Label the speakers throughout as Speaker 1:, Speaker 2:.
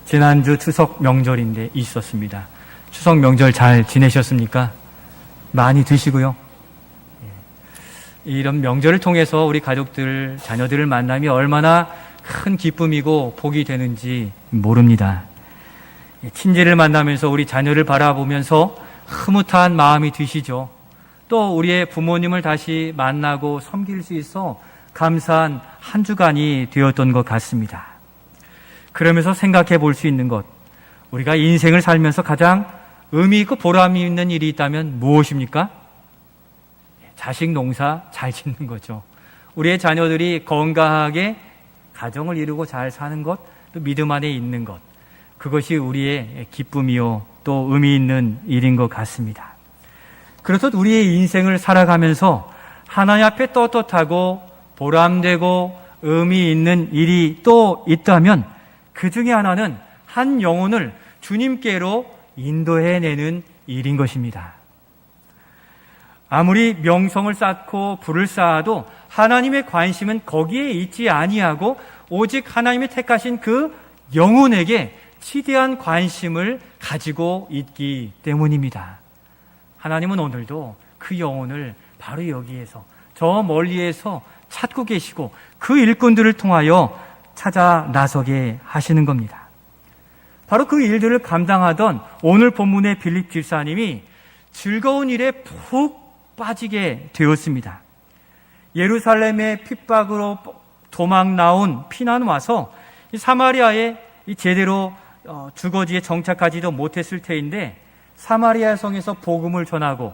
Speaker 1: 지난주 추석 명절인데 있었습니다. 추석 명절 잘 지내셨습니까? 많이 드시고요. 이런 명절을 통해서 우리 가족들, 자녀들을 만남이 얼마나 큰 기쁨이고 복이 되는지 모릅니다. 친지를 만나면서 우리 자녀를 바라보면서 흐뭇한 마음이 드시죠. 또 우리의 부모님을 다시 만나고 섬길 수 있어 감사한 한 주간이 되었던 것 같습니다. 그러면서 생각해 볼 수 있는 것, 우리가 인생을 살면서 가장 의미 있고 보람이 있는 일이 있다면 무엇입니까? 자식 농사 잘 짓는 거죠. 우리의 자녀들이 건강하게 가정을 이루고 잘 사는 것, 또 믿음 안에 있는 것, 그것이 우리의 기쁨이요 또 의미 있는 일인 것 같습니다. 그래서 우리의 인생을 살아가면서 하나님 앞에 떳떳하고 보람되고 의미 있는 일이 또 있다면 그 중에 하나는 한 영혼을 주님께로 인도해내는 일인 것입니다. 아무리 명성을 쌓고 부를 쌓아도 하나님의 관심은 거기에 있지 아니하고 오직 하나님이 택하신 그 영혼에게 치대한 관심을 가지고 있기 때문입니다. 하나님은 오늘도 그 영혼을 바로 여기에서 저 멀리에서 찾고 계시고 그 일꾼들을 통하여 찾아 나서게 하시는 겁니다. 바로 그 일들을 감당하던 오늘 본문의 빌립 집사님이 즐거운 일에 푹 빠지게 되었습니다. 예루살렘의 핍박으로 도망 나온 피난 와서 사마리아에 제대로 주거지에 정착하지도 못했을 테인데 사마리아 성에서 복음을 전하고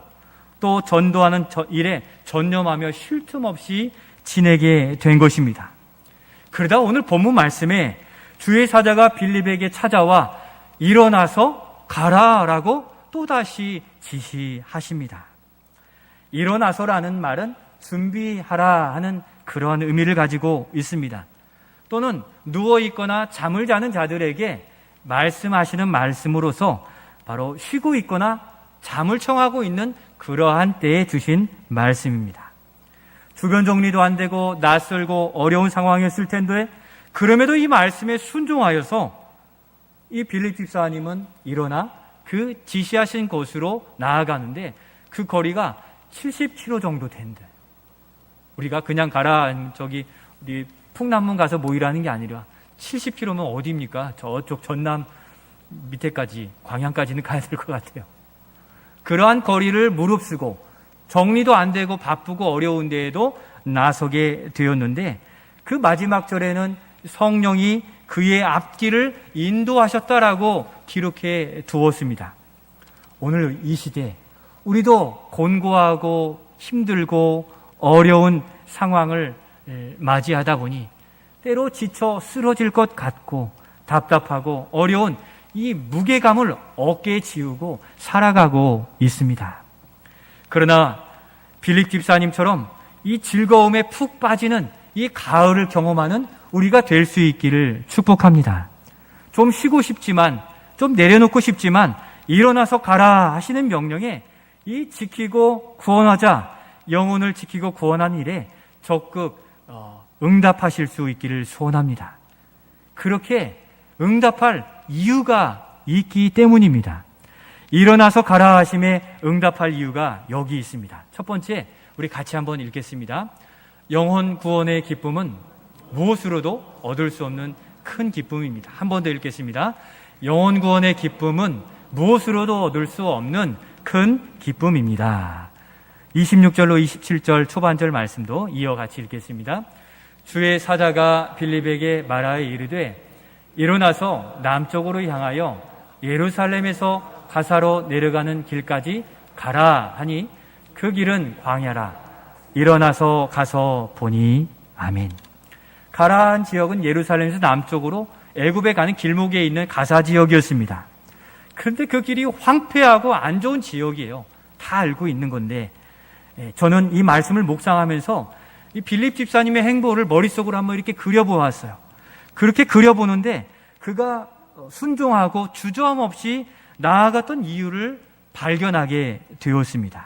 Speaker 1: 또 전도하는 일에 전념하며 쉴 틈 없이 지내게 된 것입니다. 그러다 오늘 본문 말씀에 주의 사자가 빌립에게 찾아와 일어나서 가라라고 또다시 지시하십니다. 일어나서라는 말은 준비하라 하는 그러한 의미를 가지고 있습니다. 또는 누워있거나 잠을 자는 자들에게 말씀하시는 말씀으로서 바로 쉬고 있거나 잠을 청하고 있는 그러한 때에 주신 말씀입니다. 주변 정리도 안 되고 낯설고 어려운 상황이었을 텐데 그럼에도 이 말씀에 순종하여서 이 빌립 집사님은 일어나 그 지시하신 곳으로 나아가는데 그 거리가 70km 정도 된대. 우리가 그냥 가라 우리 풍남문 가서 모이라는 게 아니라 70km면 어디입니까? 저쪽 전남 밑에까지 광양까지는 가야 될 것 같아요. 그러한 거리를 무릅쓰고 정리도 안 되고 바쁘고 어려운 데에도 나서게 되었는데 그 마지막 절에는 성령이 그의 앞길을 인도하셨다라고 기록해 두었습니다. 오늘 이 시대 우리도 곤고하고 힘들고 어려운 상황을 맞이하다 보니 때로 지쳐 쓰러질 것 같고 답답하고 어려운 이 무게감을 어깨에 지우고 살아가고 있습니다. 그러나 빌립 집사님처럼 이 즐거움에 푹 빠지는 이 가을을 경험하는 우리가 될 수 있기를 축복합니다. 좀 쉬고 싶지만 좀 내려놓고 싶지만 일어나서 가라 하시는 명령에 이 지키고 구원하자 영혼을 지키고 구원하는 일에 적극 응답하실 수 있기를 소원합니다. 그렇게 응답할 이유가 있기 때문입니다. 일어나서 가라 하심에 응답할 이유가 여기 있습니다. 첫 번째, 우리 같이 한번 읽겠습니다. 영혼 구원의 기쁨은 무엇으로도 얻을 수 없는 큰 기쁨입니다. 한 번 더 읽겠습니다. 영혼 구원의 기쁨은 무엇으로도 얻을 수 없는 큰 기쁨입니다. 26절로 27절 초반절 말씀도 이어 같이 읽겠습니다. 주의 사자가 빌립에게 말하여 이르되 일어나서 남쪽으로 향하여 예루살렘에서 가사로 내려가는 길까지 가라 하니 그 길은 광야라. 일어나서 가서 보니 아멘. 가라 한 지역은 예루살렘에서 남쪽으로 애굽에 가는 길목에 있는 가사 지역이었습니다. 그런데 그 길이 황폐하고 안 좋은 지역이에요. 다 알고 있는 건데 저는 이 말씀을 묵상하면서 이 빌립 집사님의 행보를 머릿속으로 한번 이렇게 그려보았어요. 그렇게 그려보는데 그가 순종하고 주저함 없이 나아갔던 이유를 발견하게 되었습니다.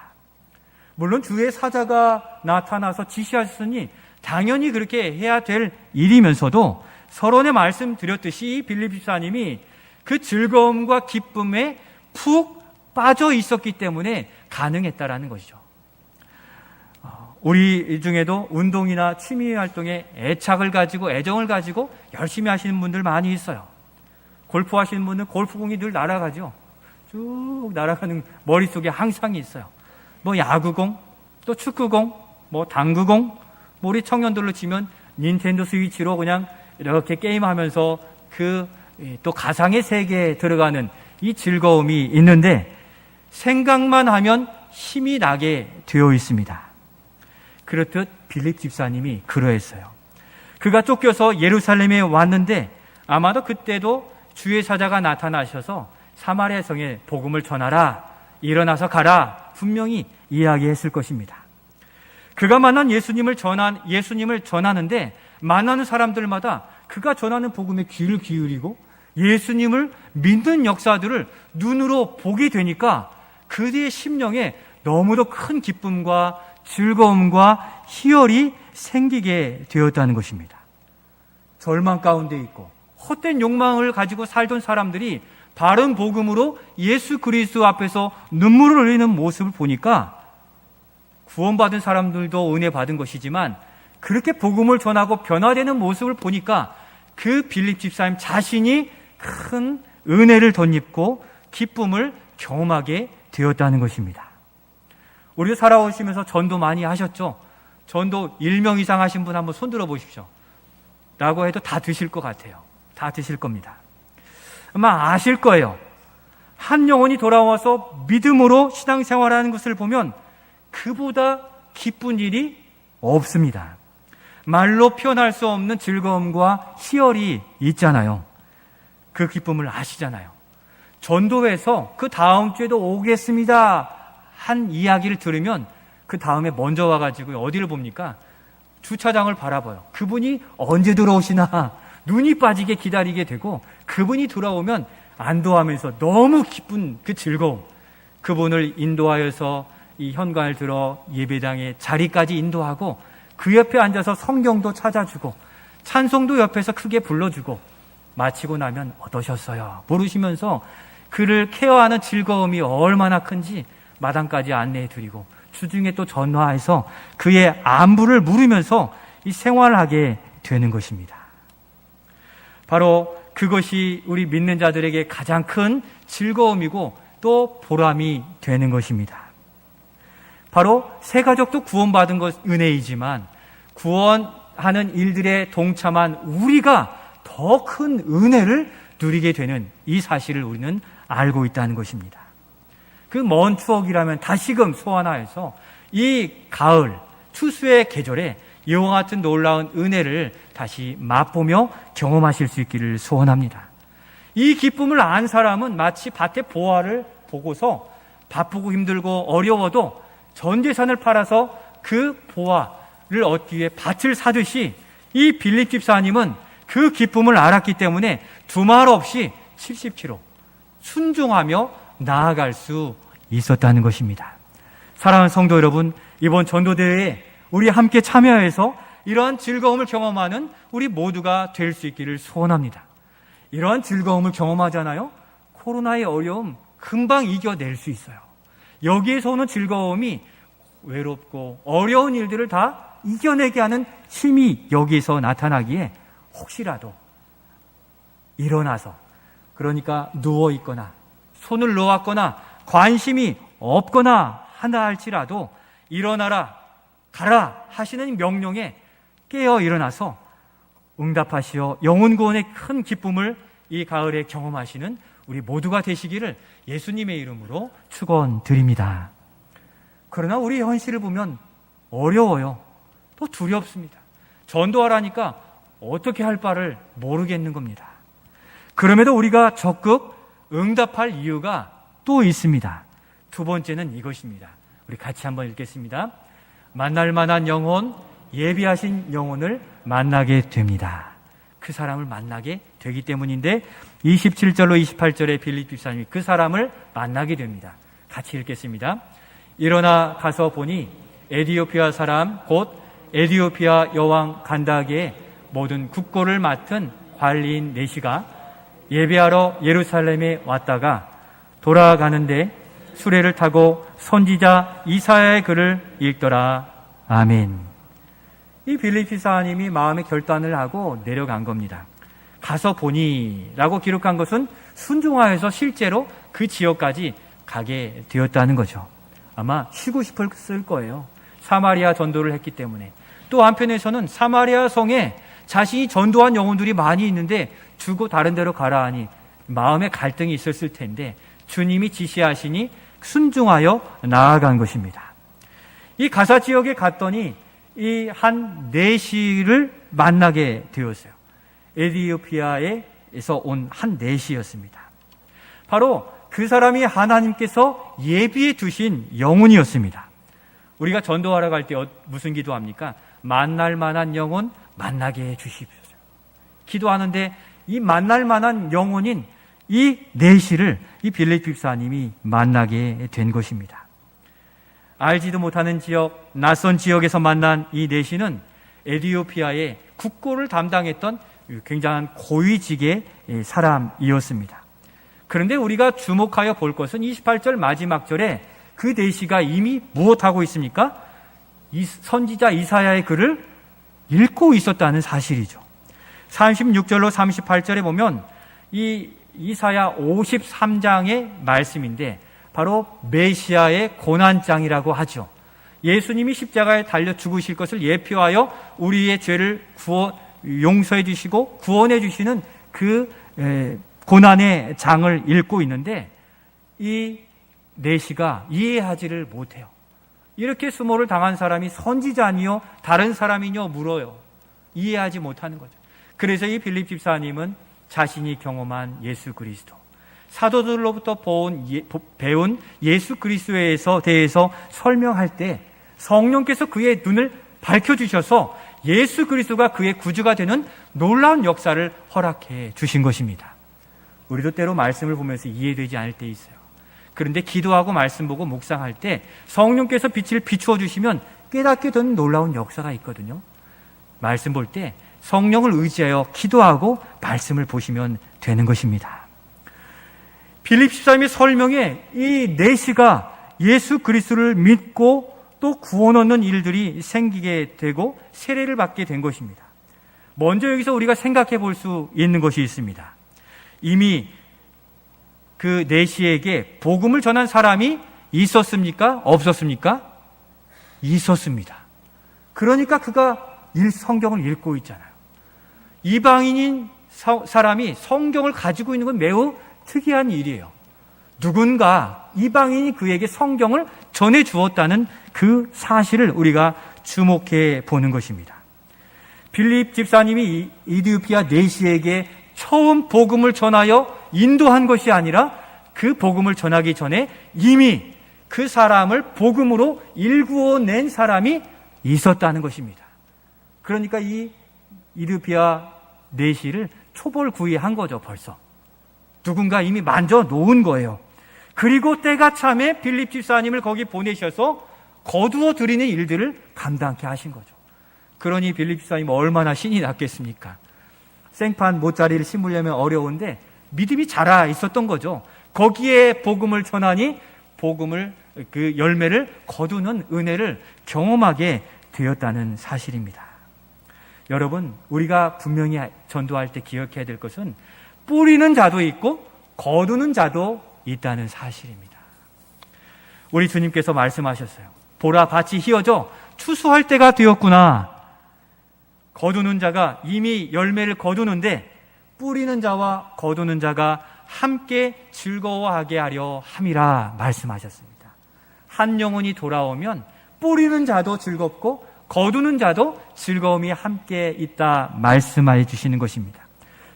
Speaker 1: 물론 주의 사자가 나타나서 지시하셨으니 당연히 그렇게 해야 될 일이면서도 서론에 말씀드렸듯이 빌립 집사님이 그 즐거움과 기쁨에 푹 빠져 있었기 때문에 가능했다라는 것이죠. 우리 중에도 운동이나 취미 활동에 애착을 가지고 애정을 가지고 열심히 하시는 분들 많이 있어요. 골프 하시는 분은 골프공이 늘 날아가죠. 쭉 날아가는 머릿속에 항상 있어요. 뭐 야구공, 또 축구공, 뭐 당구공, 뭐 우리 청년들로 치면 닌텐도 스위치로 그냥 이렇게 게임하면서 그 또 가상의 세계에 들어가는 이 즐거움이 있는데 생각만 하면 힘이 나게 되어 있습니다. 그렇듯 빌립 집사님이 그러했어요. 그가 쫓겨서 예루살렘에 왔는데 아마도 그때도 주의 사자가 나타나셔서 사마리아 성에 복음을 전하라, 일어나서 가라 분명히 이야기했을 것입니다. 그가 만난 예수님을 전하는데 만나는 사람들마다 그가 전하는 복음에 귀를 기울이고 예수님을 믿는 역사들을 눈으로 보게 되니까 그들의 심령에 너무도 큰 기쁨과 즐거움과 희열이 생기게 되었다는 것입니다. 절망 가운데 있고 헛된 욕망을 가지고 살던 사람들이 바른 복음으로 예수 그리스도 앞에서 눈물을 흘리는 모습을 보니까 구원받은 사람들도 은혜 받은 것이지만 그렇게 복음을 전하고 변화되는 모습을 보니까 그 빌립 집사님 자신이 큰 은혜를 덧입고 기쁨을 경험하게 되었다는 것입니다. 우리 살아오시면서 전도 많이 하셨죠? 전도 1명 이상 하신 분 한번 손 들어 보십시오. 라고 해도 다 드실 것 같아요. 다 드실 겁니다. 아마 아실 거예요. 한 영혼이 돌아와서 믿음으로 신앙생활하는 것을 보면 그보다 기쁜 일이 없습니다. 말로 표현할 수 없는 즐거움과 희열이 있잖아요. 그 기쁨을 아시잖아요. 전도회에서 그 다음 주에도 오겠습니다 한 이야기를 들으면 그 다음에 먼저 와가지고 어디를 봅니까? 주차장을 바라봐요. 그분이 언제 들어오시나 눈이 빠지게 기다리게 되고 그분이 돌아오면 안도하면서 너무 기쁜 그 즐거움, 그분을 인도하여서 이 현관을 들어 예배당의 자리까지 인도하고 그 옆에 앉아서 성경도 찾아주고 찬송도 옆에서 크게 불러주고 마치고 나면 어떠셨어요? 물으시면서 그를 케어하는 즐거움이 얼마나 큰지 마당까지 안내해 드리고 주중에 또 전화해서 그의 안부를 물으면서 이 생활을 하게 되는 것입니다. 바로 그것이 우리 믿는 자들에게 가장 큰 즐거움이고 또 보람이 되는 것입니다. 바로 새 가족도 구원받은 것 은혜이지만 구원하는 일들에 동참한 우리가 더 큰 은혜를 누리게 되는 이 사실을 우리는 알고 있다는 것입니다. 그 먼 추억이라면 다시금 소환하여서 이 가을 추수의 계절에 이와 같은 놀라운 은혜를 다시 맛보며 경험하실 수 있기를 소원합니다. 이 기쁨을 안 사람은 마치 밭의 보화를 보고서 바쁘고 힘들고 어려워도 전 재산을 팔아서 그 보화를 얻기 위해 밭을 사듯이 이 빌립 집사님은 그 기쁨을 알았기 때문에 두말 없이 70km 순종하며 나아갈 수 있었다는 것입니다. 사랑하는 성도 여러분, 이번 전도대회에 우리 함께 참여해서 이러한 즐거움을 경험하는 우리 모두가 될 수 있기를 소원합니다. 이러한 즐거움을 경험하잖아요. 코로나의 어려움 금방 이겨낼 수 있어요. 여기에서 오는 즐거움이 외롭고 어려운 일들을 다 이겨내게 하는 힘이 여기서 나타나기에 혹시라도 일어나서, 그러니까 누워있거나 손을 놓았거나 관심이 없거나 하나 할지라도 일어나라 가라 하시는 명령에 깨어 일어나서 응답하시어 영혼 구원의 큰 기쁨을 이 가을에 경험하시는 우리 모두가 되시기를 예수님의 이름으로 축원드립니다. 그러나 우리 현실을 보면 어려워요. 또 두렵습니다. 전도하라니까 어떻게 할 바를 모르겠는 겁니다. 그럼에도 우리가 적극 응답할 이유가 또 있습니다. 두 번째는 이것입니다. 우리 같이 한번 읽겠습니다. 만날 만한 영혼, 예비하신 영혼을 만나게 됩니다. 그 사람을 만나게 되기 때문인데 27절로 28절에 빌립 집사님이 그 사람을 만나게 됩니다. 같이 읽겠습니다. 일어나 가서 보니 에디오피아 사람 곧 에디오피아 여왕 간다게의 모든 국고를 맡은 관리인 네시가 예배하러 예루살렘에 왔다가 돌아가는데 수레를 타고 선지자 이사야의 글을 읽더라. 아멘. 이 빌립 집사님이 마음의 결단을 하고 내려간 겁니다. 가서 보니 라고 기록한 것은 순종하여서 실제로 그 지역까지 가게 되었다는 거죠. 아마 쉬고 싶었을 거예요. 사마리아 전도를 했기 때문에. 또 한편에서는 사마리아 성에 자신이 전도한 영혼들이 많이 있는데 두고 다른 데로 가라 하니 마음에 갈등이 있었을 텐데 주님이 지시하시니 순종하여 나아간 것입니다. 이 가사 지역에 갔더니 이 한 내시를 만나게 되었어요. 에티오피아에서 온 한 내시였습니다. 바로 그 사람이 하나님께서 예비해 두신 영혼이었습니다. 우리가 전도하러 갈 때 무슨 기도합니까? 만날 만한 영혼 만나게 해 주십시오. 기도하는데 이 만날 만한 영혼인 이 내시를 이 빌립 집사님이 만나게 된 것입니다. 알지도 못하는 지역, 낯선 지역에서 만난 이 내시는 에티오피아의 국고를 담당했던 굉장한 고위직의 사람이었습니다. 그런데 우리가 주목하여 볼 것은 28절 마지막 절에 그 내시가 이미 무엇하고 있습니까? 이 선지자 이사야의 글을 읽고 있었다는 사실이죠. 36절로 38절에 보면 이 이사야 53장의 말씀인데 바로 메시아의 고난장이라고 하죠. 예수님이 십자가에 달려 죽으실 것을 예표하여 우리의 죄를 용서해 주시고 구원해 주시는 그 고난의 장을 읽고 있는데 이 내시가 이해하지를 못해요. 이렇게 수모를 당한 사람이 선지자니요 다른 사람이뇨 물어요. 이해하지 못하는 거죠. 그래서 이 빌립 집사님은 자신이 경험한 예수 그리스도, 사도들로부터 배운 예수 그리스도에 대해서 설명할 때 성령께서 그의 눈을 밝혀주셔서 예수 그리스도가 그의 구주가 되는 놀라운 역사를 허락해 주신 것입니다. 우리도 때로 말씀을 보면서 이해되지 않을 때 있어요. 그런데 기도하고 말씀 보고 묵상할 때 성령께서 빛을 비추어 주시면 깨닫게 되는 놀라운 역사가 있거든요. 말씀 볼 때 성령을 의지하여 기도하고 말씀을 보시면 되는 것입니다. 빌립 집사님의 설명에 이 내시가 예수 그리스도를 믿고 또 구원 얻는 일들이 생기게 되고 세례를 받게 된 것입니다. 먼저 여기서 우리가 생각해 볼 수 있는 것이 있습니다. 이미 그 내시에게 복음을 전한 사람이 있었습니까? 없었습니까? 있었습니다. 그러니까 그가 성경을 읽고 있잖아요. 이방인인 사람이 성경을 가지고 있는 건 매우 특이한 일이에요. 누군가 이방인이 그에게 성경을 전해 주었다는 그 사실을 우리가 주목해 보는 것입니다. 빌립 집사님이 에티오피아 내시에게 처음 복음을 전하여 인도한 것이 아니라 그 복음을 전하기 전에 이미 그 사람을 복음으로 일구어 낸 사람이 있었다는 것입니다. 그러니까 이 에티오피아 내시를 초벌구이한 거죠. 벌써 누군가 이미 만져 놓은 거예요. 그리고 때가 참에 빌립 집사님을 거기 보내셔서 거두어 드리는 일들을 감당케 하신 거죠. 그러니 빌립 집사님 얼마나 신이 났겠습니까? 생판 모짜리를 심으려면 어려운데 믿음이 자라 있었던 거죠. 거기에 복음을 전하니 복음을 그 열매를 거두는 은혜를 경험하게 되었다는 사실입니다. 여러분, 우리가 분명히 전도할 때 기억해야 될 것은 뿌리는 자도 있고 거두는 자도 있다는 사실입니다. 우리 주님께서 말씀하셨어요. 보라, 밭이 휘어져 추수할 때가 되었구나. 거두는 자가 이미 열매를 거두는데 뿌리는 자와 거두는 자가 함께 즐거워하게 하려 함이라 말씀하셨습니다. 한 영혼이 돌아오면 뿌리는 자도 즐겁고 거두는 자도 즐거움이 함께 있다 말씀해 주시는 것입니다.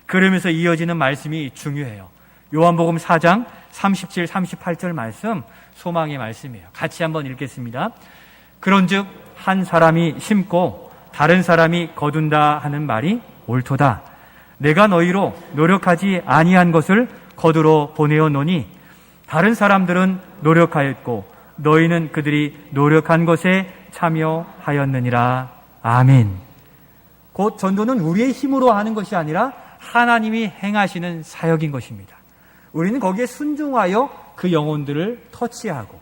Speaker 1: 그러면서 이어지는 말씀이 중요해요. 요한복음 4장 37, 38절 말씀, 소망의 말씀이에요. 같이 한번 읽겠습니다. 그런즉 한 사람이 심고 다른 사람이 거둔다 하는 말이 옳도다. 내가 너희로 노력하지 아니한 것을 거두러 보내어 노니 다른 사람들은 노력하였고 너희는 그들이 노력한 것에 참여하였느니라. 아멘. 곧 전도는 우리의 힘으로 하는 것이 아니라 하나님이 행하시는 사역인 것입니다. 우리는 거기에 순종하여 그 영혼들을 터치하고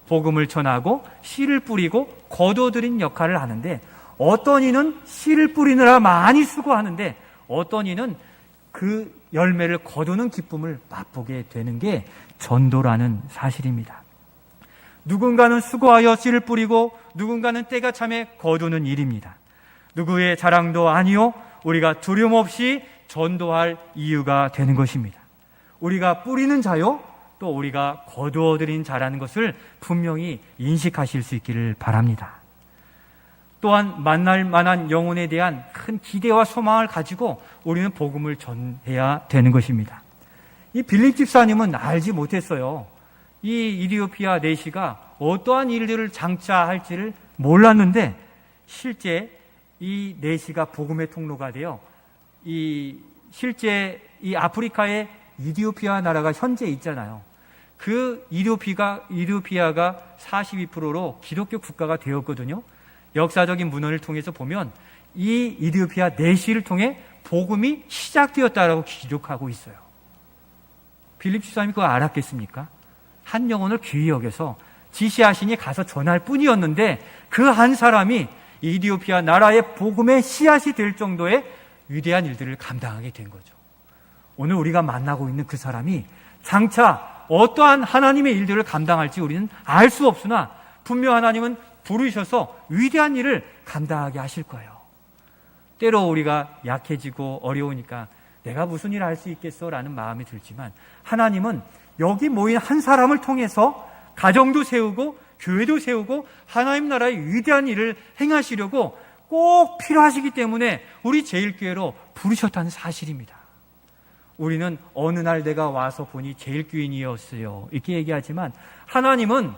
Speaker 1: 복음을 전하고 씨를 뿌리고 거둬들인 역할을 하는데, 어떤 이는 씨를 뿌리느라 많이 수고하는데 어떤 이는 그 열매를 거두는 기쁨을 맛보게 되는 게 전도라는 사실입니다. 누군가는 수고하여 씨를 뿌리고 누군가는 때가 참에 거두는 일입니다. 누구의 자랑도 아니요 우리가 두려움 없이 전도할 이유가 되는 것입니다. 우리가 뿌리는 자요 또 우리가 거두어들인 자라는 것을 분명히 인식하실 수 있기를 바랍니다. 또한 만날 만한 영혼에 대한 큰 기대와 소망을 가지고 우리는 복음을 전해야 되는 것입니다. 이 빌립 집사님은 알지 못했어요. 이 이디오피아 내시가 어떠한 일들을 장차 할지를 몰랐는데, 실제 이 내시가 복음의 통로가 되어 실제 이 아프리카의 이디오피아 나라가 현재 있잖아요. 그 이디오피아가 42%로 기독교 국가가 되었거든요. 역사적인 문헌을 통해서 보면 이 이디오피아 내시를 통해 복음이 시작되었다라고 기록하고 있어요. 빌립 집사님이 그거 알았겠습니까? 한 영혼을 귀히 여겨서 지시하시니 가서 전할 뿐이었는데 그 한 사람이 이디오피아 나라의 복음의 씨앗이 될 정도의 위대한 일들을 감당하게 된 거죠. 오늘 우리가 만나고 있는 그 사람이 장차 어떠한 하나님의 일들을 감당할지 우리는 알 수 없으나 분명 하나님은 부르셔서 위대한 일을 감당하게 하실 거예요. 때로 우리가 약해지고 어려우니까 내가 무슨 일을 할 수 있겠어? 라는 마음이 들지만 하나님은 여기 모인 한 사람을 통해서 가정도 세우고 교회도 세우고 하나님 나라의 위대한 일을 행하시려고 꼭 필요하시기 때문에 우리 제일교회로 부르셨다는 사실입니다. 우리는 어느 날 내가 와서 보니 제일교인이었어요 이렇게 얘기하지만, 하나님은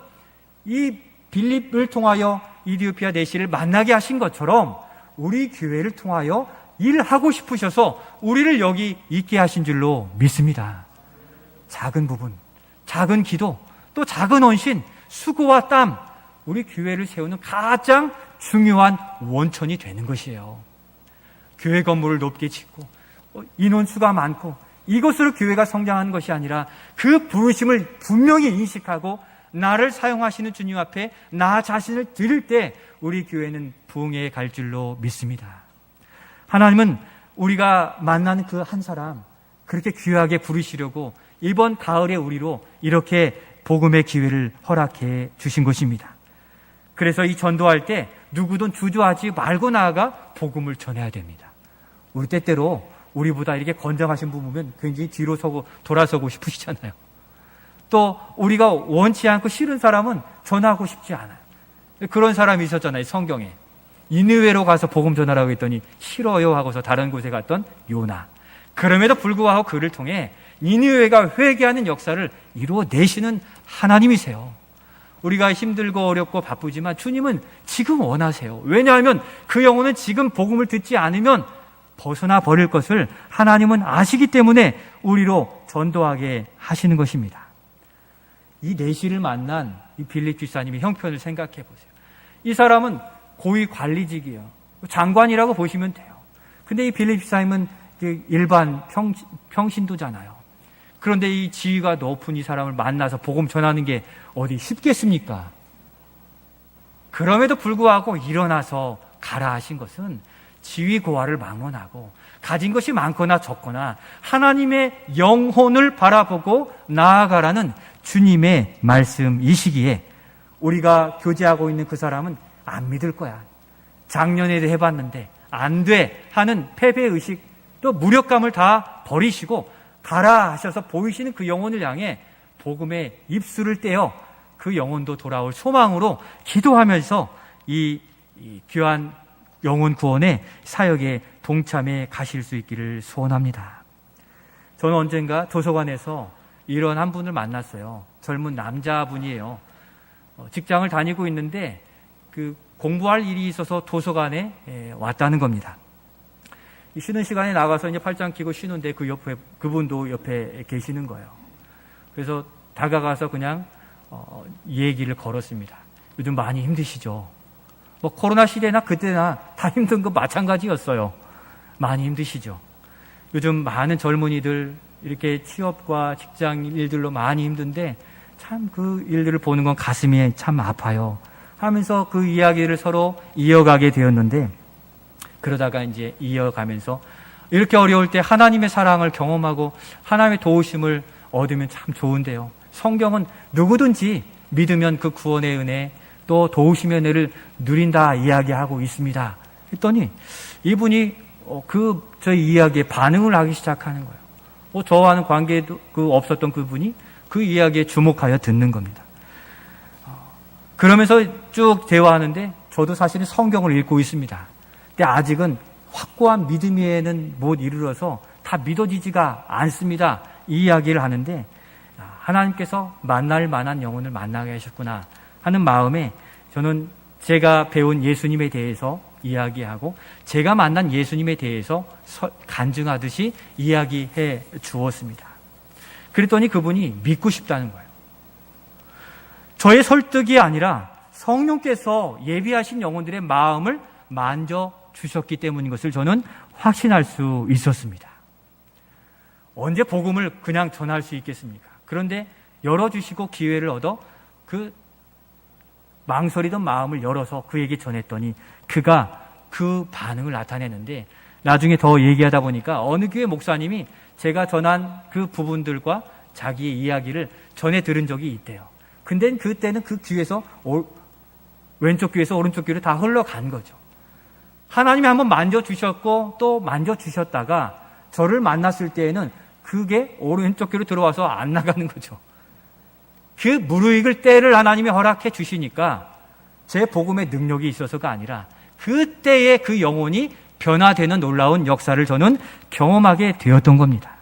Speaker 1: 이 빌립을 통하여 이디오피아 내시를 만나게 하신 것처럼 우리 교회를 통하여 일하고 싶으셔서 우리를 여기 있게 하신 줄로 믿습니다. 작은 부분, 작은 기도, 또 작은 헌신, 수고와 땀, 우리 교회를 세우는 가장 중요한 원천이 되는 것이에요. 교회 건물을 높게 짓고 인원수가 많고 이것으로 교회가 성장하는 것이 아니라 그 부르심을 분명히 인식하고 나를 사용하시는 주님 앞에 나 자신을 드릴 때 우리 교회는 부흥에 갈 줄로 믿습니다. 하나님은 우리가 만나는 그 한 사람 그렇게 귀하게 부르시려고 이번 가을에 우리로 이렇게 복음의 기회를 허락해 주신 것입니다. 그래서 이 전도할 때 누구든 주저하지 말고 나아가 복음을 전해야 됩니다. 우리 때때로 우리보다 이렇게 건장하신 분 보면 굉장히 뒤로 서고 돌아서고 싶으시잖아요. 또 우리가 원치 않고 싫은 사람은 전하고 싶지 않아요. 그런 사람이 있었잖아요. 성경에 니느웨로 가서 복음 전하라고 했더니 싫어요 하고서 다른 곳에 갔던 요나. 그럼에도 불구하고 그를 통해 니느웨가 회개하는 역사를 이루어내시는 하나님이세요. 우리가 힘들고 어렵고 바쁘지만 주님은 지금 원하세요. 왜냐하면 그 영혼은 지금 복음을 듣지 않으면 벗어나 버릴 것을 하나님은 아시기 때문에 우리로 전도하게 하시는 것입니다. 이 내시를 만난 이 빌립 집사님의 형편을 생각해 보세요. 이 사람은 고위 관리직이에요. 장관이라고 보시면 돼요. 근데 이 빌립 집사님은 일반 평신도잖아요. 그런데 이 지위가 높은 이 사람을 만나서 복음 전하는 게 어디 쉽겠습니까? 그럼에도 불구하고 일어나서 가라 하신 것은 지위 고하를 막론하고 가진 것이 많거나 적거나 하나님의 영혼을 바라보고 나아가라는 주님의 말씀이시기에 우리가 교제하고 있는 그 사람은 안 믿을 거야. 작년에도 해봤는데 안 돼 하는 패배의식 또 무력감을 다 버리시고 가라 하셔서 보이시는 그 영혼을 향해 복음의 입술을 떼어 그 영혼도 돌아올 소망으로 기도하면서 이 귀한 영혼 구원의 사역에 동참해 가실 수 있기를 소원합니다. 저는 언젠가 도서관에서 이런 한 분을 만났어요. 젊은 남자분이에요. 직장을 다니고 있는데 그 공부할 일이 있어서 도서관에 왔다는 겁니다. 쉬는 시간에 나가서 이제 팔짱 끼고 쉬는데 그분도 옆에 계시는 거예요. 그래서 다가가서 그냥 얘기를 걸었습니다. 요즘 많이 힘드시죠? 코로나 시대나 그때나 다 힘든 거 마찬가지였어요. 많이 힘드시죠? 요즘 많은 젊은이들 이렇게 취업과 직장 일들로 많이 힘든데 참 그 일들을 보는 건 가슴이 참 아파요 하면서 그 이야기를 서로 이어가게 되었는데, 그러다가 이제 이어가면서 이렇게 어려울 때 하나님의 사랑을 경험하고 하나님의 도우심을 얻으면 참 좋은데요, 성경은 누구든지 믿으면 그 구원의 은혜 또 도우심의 은혜를 누린다 이야기하고 있습니다 했더니 이분이 저희 이야기에 반응을 하기 시작하는 거예요. 저와는 관계도 없었던 그분이 그 이야기에 주목하여 듣는 겁니다. 그러면서 쭉 대화하는데 저도 사실은 성경을 읽고 있습니다. 근데 아직은 확고한 믿음에는 못 이르러서 다 믿어지지가 않습니다. 이 이야기를 하는데 하나님께서 만날 만한 영혼을 만나게 하셨구나 하는 마음에 저는 제가 배운 예수님에 대해서 이야기하고 제가 만난 예수님에 대해서 간증하듯이 이야기해 주었습니다. 그랬더니 그분이 믿고 싶다는 거예요. 저의 설득이 아니라 성령께서 예비하신 영혼들의 마음을 만져주셨기 때문인 것을 저는 확신할 수 있었습니다. 언제 복음을 그냥 전할 수 있겠습니까? 그런데 열어주시고 기회를 얻어 그 망설이던 마음을 열어서 그에게 전했더니 그가 그 반응을 나타내는데, 나중에 더 얘기하다 보니까 어느 교회 목사님이 제가 전한 그 부분들과 자기의 이야기를 전해 들은 적이 있대요. 근데 그때는 그 귀에서 왼쪽 귀에서 오른쪽 귀로 다 흘러간 거죠. 하나님이 한번 만져주셨고 또 만져주셨다가 저를 만났을 때에는 그게 오른쪽 귀로 들어와서 안 나가는 거죠. 그 무르익을 때를 하나님이 허락해 주시니까 제 복음의 능력이 있어서가 아니라 그때의 그 영혼이 변화되는 놀라운 역사를 저는 경험하게 되었던 겁니다.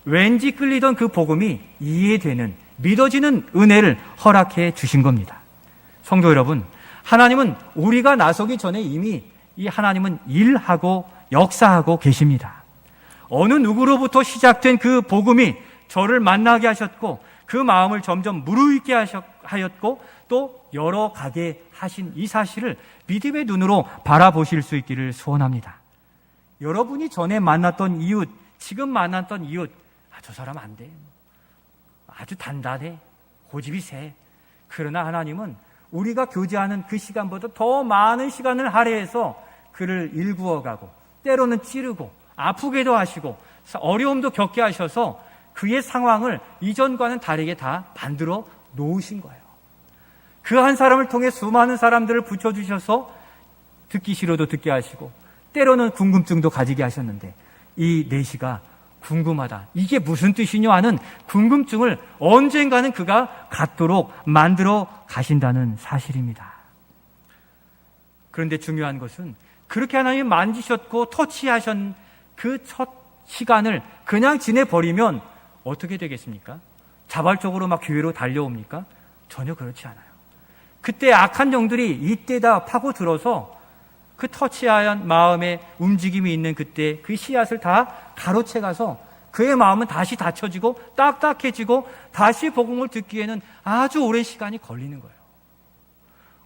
Speaker 1: 왠지 끌리던 그 복음이 이해되는, 믿어지는 은혜를 허락해 주신 겁니다. 성도 여러분, 하나님은 우리가 나서기 전에 이미 이 하나님은 일하고 역사하고 계십니다. 어느 누구로부터 시작된 그 복음이 저를 만나게 하셨고 그 마음을 점점 무르익게 하였고 또 열어가게 하신 이 사실을 믿음의 눈으로 바라보실 수 있기를 소원합니다. 여러분이 전에 만났던 이웃, 지금 만났던 이웃, 저 사람 안 돼, 아주 단단해, 고집이 세. 그러나 하나님은 우리가 교제하는 그 시간보다 더 많은 시간을 할애해서 그를 일구어가고 때로는 찌르고 아프게도 하시고 어려움도 겪게 하셔서 그의 상황을 이전과는 다르게 다 만들어 놓으신 거예요. 그 한 사람을 통해 수많은 사람들을 붙여주셔서 듣기 싫어도 듣게 하시고 때로는 궁금증도 가지게 하셨는데 이 내시가 궁금하다, 이게 무슨 뜻이냐 하는 궁금증을 언젠가는 그가 갖도록 만들어 가신다는 사실입니다. 그런데 중요한 것은 그렇게 하나님이 만지셨고 터치하신 그 첫 시간을 그냥 지내버리면 어떻게 되겠습니까? 자발적으로 막 교회로 달려옵니까? 전혀 그렇지 않아요. 그때 악한 영들이 이때다 파고들어서 그 터치한 마음에 움직임이 있는 그때 그 씨앗을 다 가로채 가서 그의 마음은 다시 닫혀지고 딱딱해지고 다시 복음을 듣기에는 아주 오랜 시간이 걸리는 거예요.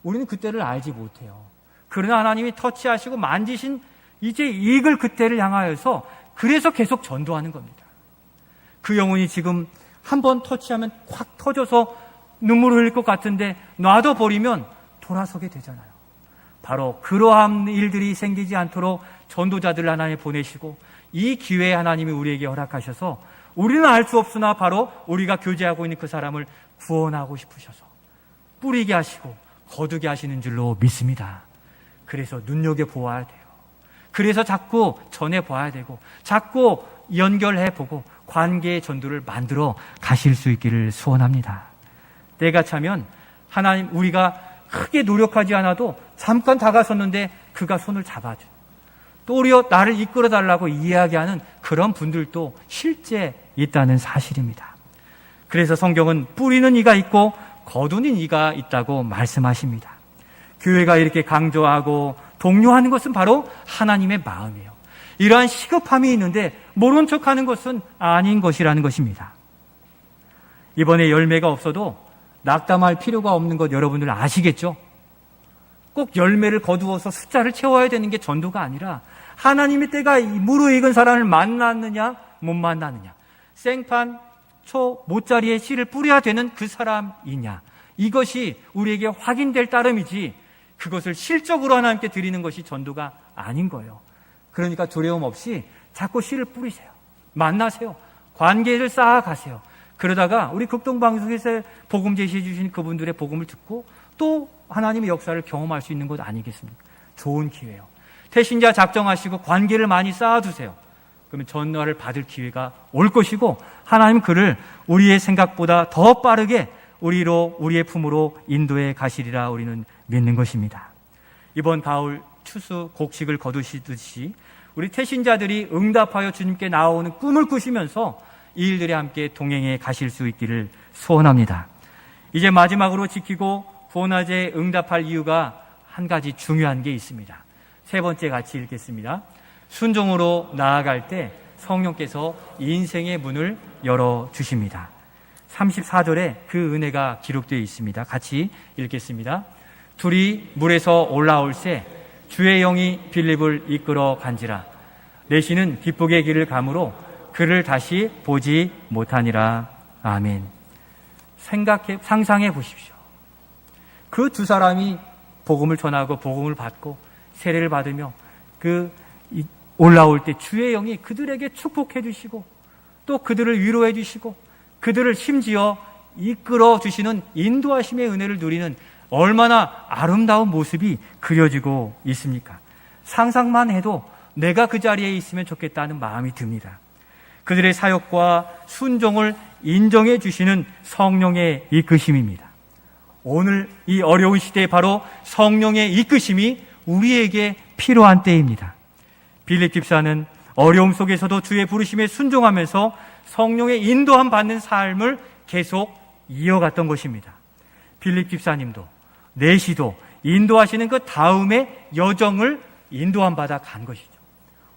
Speaker 1: 우리는 그때를 알지 못해요. 그러나 하나님이 터치하시고 만지신 이제 익을 그때를 향하여서 그래서 계속 전도하는 겁니다. 그 영혼이 지금 한번 터치하면 확 터져서 눈물을 흘릴 것 같은데 놔둬버리면 돌아서게 되잖아요. 바로 그러한 일들이 생기지 않도록 전도자들을 하나님 보내시고 이 기회에 하나님이 우리에게 허락하셔서 우리는 알 수 없으나 바로 우리가 교제하고 있는 그 사람을 구원하고 싶으셔서 뿌리게 하시고 거두게 하시는 줄로 믿습니다. 그래서 눈여겨보아야 돼요. 그래서 자꾸 전해봐야 되고 자꾸 연결해보고 관계의 전도를 만들어 가실 수 있기를 소원합니다. 때가 차면 하나님, 우리가 크게 노력하지 않아도 잠깐 다가섰는데 그가 손을 잡아줘. 또 오히려 나를 이끌어달라고 이야기하는 그런 분들도 실제 있다는 사실입니다. 그래서 성경은 뿌리는 이가 있고 거두는 이가 있다고 말씀하십니다. 교회가 이렇게 강조하고 독려하는 것은 바로 하나님의 마음이에요. 이러한 시급함이 있는데 모른 척하는 것은 아닌 것이라는 것입니다. 이번에 열매가 없어도 낙담할 필요가 없는 것 여러분들 아시겠죠? 꼭 열매를 거두어서 숫자를 채워야 되는 게 전도가 아니라 하나님의 때가 무르익은 사람을 만났느냐 못 만났느냐, 생판 초 못자리에 씨를 뿌려야 되는 그 사람이냐, 이것이 우리에게 확인될 따름이지 그것을 실적으로 하나님께 드리는 것이 전도가 아닌 거예요. 그러니까 두려움 없이 자꾸 씨를 뿌리세요. 만나세요. 관계를 쌓아가세요. 그러다가 우리 극동방송에서 복음 제시해 주신 그분들의 복음을 듣고 또 하나님의 역사를 경험할 수 있는 것 아니겠습니까? 좋은 기회예요. 태신자 작정하시고 관계를 많이 쌓아두세요. 그러면 전화를 받을 기회가 올 것이고 하나님 그를 우리의 생각보다 더 빠르게 우리의 품으로 인도해 가시리라 우리는 믿는 것입니다. 이번 가을 추수 곡식을 거두시듯이 우리 태신자들이 응답하여 주님께 나오는 꿈을 꾸시면서 이 일들에 함께 동행해 가실 수 있기를 소원합니다. 이제 마지막으로 지키고 구원하제에 응답할 이유가 한 가지 중요한 게 있습니다. 세 번째 같이 읽겠습니다. 순종으로 나아갈 때 성령께서 인생의 문을 열어주십니다. 34절에 그 은혜가 기록되어 있습니다. 같이 읽겠습니다. 둘이 물에서 올라올새 주의 영이 빌립을 이끌어 간지라. 내시는 기쁘게 길을 가므로 그를 다시 보지 못하니라. 아멘. 상상해 보십시오. 그 두 사람이 복음을 전하고 복음을 받고 세례를 받으며 올라올 때 주의 영이 그들에게 축복해 주시고 또 그들을 위로해 주시고 그들을 심지어 이끌어 주시는 인도하심의 은혜를 누리는 얼마나 아름다운 모습이 그려지고 있습니까? 상상만 해도 내가 그 자리에 있으면 좋겠다는 마음이 듭니다. 그들의 사역과 순종을 인정해 주시는 성령의 이끄심입니다. 오늘 이 어려운 시대에 바로 성령의 이끄심이 우리에게 필요한 때입니다. 빌립 집사는 어려움 속에서도 주의 부르심에 순종하면서 성령의 인도함 받는 삶을 계속 이어갔던 것입니다. 빌립 집사님도 내시도 인도하시는 그 다음의 여정을 인도함 받아 간 것이죠.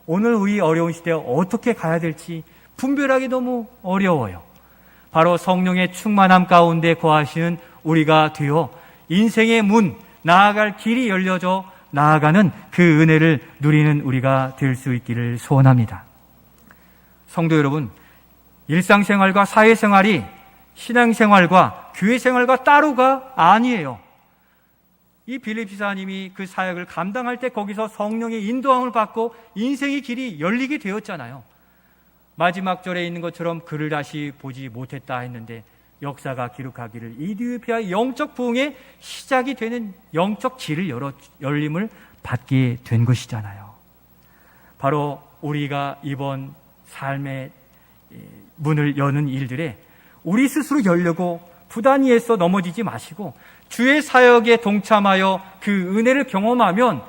Speaker 1: 오늘 우리 어려운 시대에 어떻게 가야 될지 분별하기 너무 어려워요. 바로 성령의 충만함 가운데 거하시는 우리가 되어 인생의 문, 나아갈 길이 열려져 나아가는 그 은혜를 누리는 우리가 될 수 있기를 소원합니다. 성도 여러분, 일상생활과 사회생활이 신앙생활과 교회생활과 따로가 아니에요. 이 빌립 지사님이 그 사역을 감당할 때 거기서 성령의 인도함을 받고 인생의 길이 열리게 되었잖아요. 마지막 절에 있는 것처럼 그를 다시 보지 못했다 했는데 역사가 기록하기를 이디오피아의 영적 부흥의 시작이 되는 영적 길을 열림을 받게 된 것이잖아요. 바로 우리가 이번 삶의 문을 여는 일들에 우리 스스로 열려고 부단히에서 넘어지지 마시고 주의 사역에 동참하여 그 은혜를 경험하면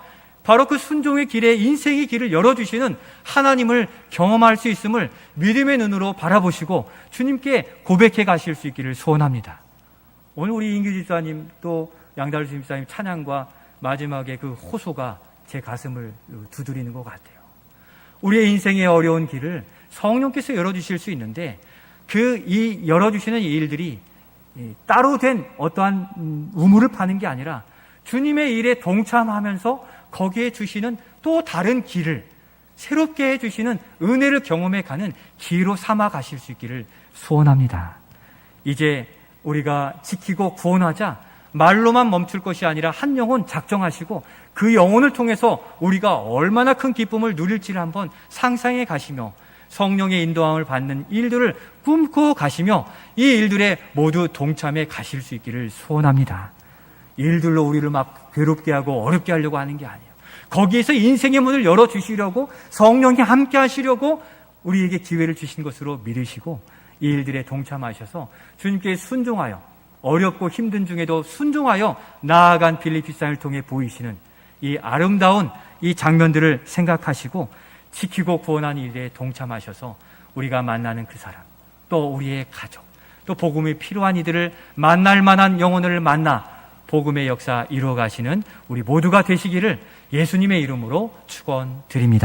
Speaker 1: 바로 그 순종의 길에 인생의 길을 열어주시는 하나님을 경험할 수 있음을 믿음의 눈으로 바라보시고 주님께 고백해 가실 수 있기를 소원합니다. 오늘 우리 인규 집사님 또 양다루 집사님 찬양과 마지막에 그 호소가 제 가슴을 두드리는 것 같아요. 우리의 인생의 어려운 길을 성령께서 열어주실 수 있는데 이 열어주시는 일들이 따로 된 어떠한 우물을 파는 게 아니라 주님의 일에 동참하면서 거기에 주시는 또 다른 길을 새롭게 해주시는 은혜를 경험해 가는 기로 삼아 가실 수 있기를 소원합니다. 이제 우리가 지키고 구원하자 말로만 멈출 것이 아니라 한 영혼 작정하시고 그 영혼을 통해서 우리가 얼마나 큰 기쁨을 누릴지를 한번 상상해 가시며 성령의 인도함을 받는 일들을 꿈꾸어 가시며 이 일들에 모두 동참해 가실 수 있기를 소원합니다. 일들로 우리를 막 괴롭게 하고 어렵게 하려고 하는 게 아니에요. 거기에서 인생의 문을 열어주시려고 성령이 함께 하시려고 우리에게 기회를 주신 것으로 믿으시고 이 일들에 동참하셔서 주님께 순종하여 어렵고 힘든 중에도 순종하여 나아간 빌립 집사님을 통해 보이시는 이 아름다운 이 장면들을 생각하시고 지키고 구원하는 일에 동참하셔서 우리가 만나는 그 사람, 또 우리의 가족, 또 복음이 필요한 이들을 만날 만한 영혼을 만나 복음의 역사 이루어 가시는 우리 모두가 되시기를 예수님의 이름으로 축원드립니다.